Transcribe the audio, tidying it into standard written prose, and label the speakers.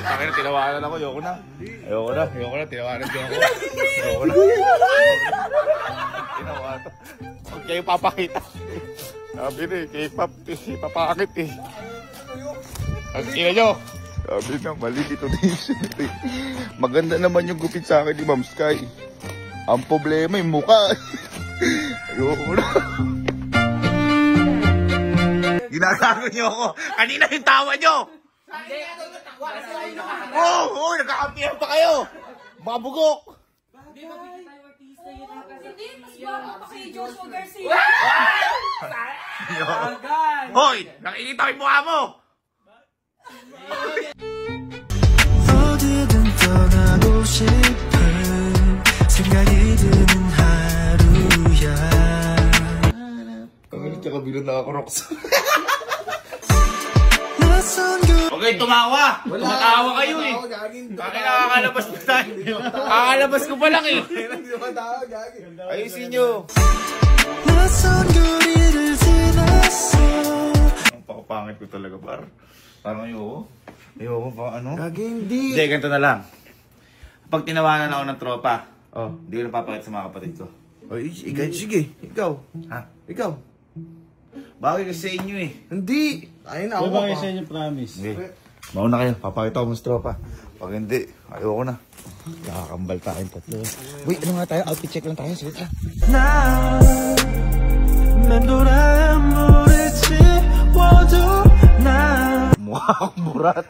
Speaker 1: Akin na, tinawanan ako. Ayoko na, tinawanan din ako. Ayoko na. Tinawanan. Huwag kayo papakita. Sabi na eh, K-pop eh, papakit eh. Ang ina nyo. Sabi na, mali dito eh. Maganda naman yung gupit sa akin ni Ma'am Sky. Ang problema yung mukha. Ayoko na. Ginagago nyo ako. Kanina yung tawa nyo. Oo, nagkakampihan pa kayo. Mabugok.
Speaker 2: Hindi, mas bago pa kay Joshua Garcia.
Speaker 1: Hoy, nakikita ko yung mukha mo.
Speaker 3: 어디든 떠나고 싶은 생각이 드는 하루야.
Speaker 1: Kagalit ka kabila na ako, Rox. Okay, tumawa. Tumatawa kayo eh. Bakit nakakalabas pa tayo? Nakakalabas ko pa lang eh. Ayusin nyo. Ang pakapangit ko talaga, par. Parang ayoko. Ayoko pa ano?
Speaker 4: Hindi.
Speaker 1: Hindi, ganito na lang. Pag tinawanan ako ng tropa, hindi ko napapakita sa mga kapatid ko.
Speaker 4: Sige, ikaw.
Speaker 1: Ha?
Speaker 4: Ikaw.
Speaker 1: Bagay kasi sa inyo eh.
Speaker 4: Hindi. Ayun na ako.
Speaker 5: Bagay sa inyo, promise.
Speaker 1: Okay. Mauna kayo, papakita ko mas tropa. Pag hindi, ayoko na. Nakakambal tayong tatlo. Wait, ano nga tayo? Outfit check lang tayo. Sige ka. Mukha akong burat.